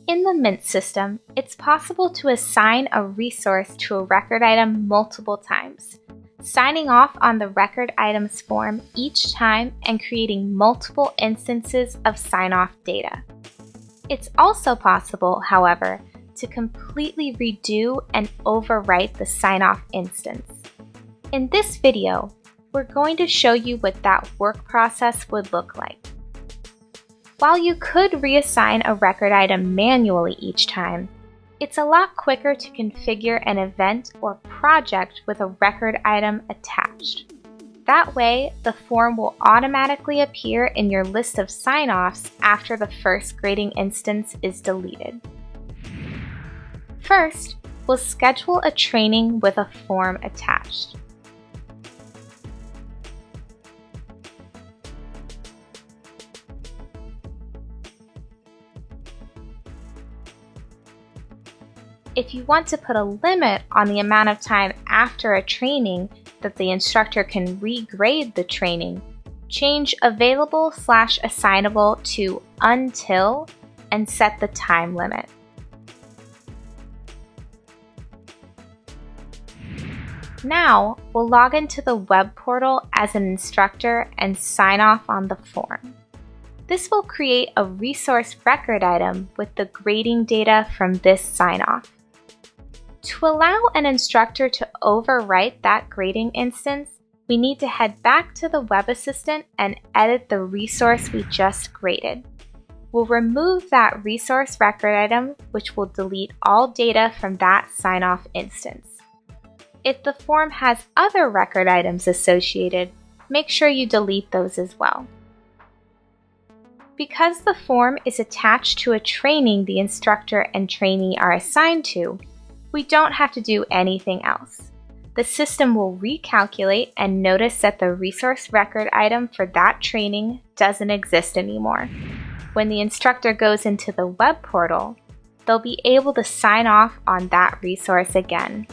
In the Mint system, it's possible to assign a resource to a record item multiple times, signing off on the record items form each time and creating multiple instances of sign-off data. It's also possible, however, to completely redo and overwrite the sign-off instance. In this video, we're going to show you what that work process would look like. While you could reassign a record item manually each time, it's a lot quicker to configure an event or project with a record item attached. That way, the form will automatically appear in your list of sign-offs after the first grading instance is deleted. First, we'll schedule a training with a form attached. If you want to put a limit on the amount of time after a training that the instructor can regrade the training, change available/assignable to until and set the time limit. Now, we'll log into the web portal as an instructor and sign off on the form. This will create a resource record item with the grading data from this sign-off. To allow an instructor to overwrite that grading instance, we need to head back to the web assistant and edit the resource we just graded. We'll remove that resource record item, which will delete all data from that sign-off instance. If the form has other record items associated, make sure you delete those as well. Because the form is attached to a training the instructor and trainee are assigned to, we don't have to do anything else. The system will recalculate and notice that the resource record item for that training doesn't exist anymore. When the instructor goes into the web portal, they'll be able to sign off on that resource again.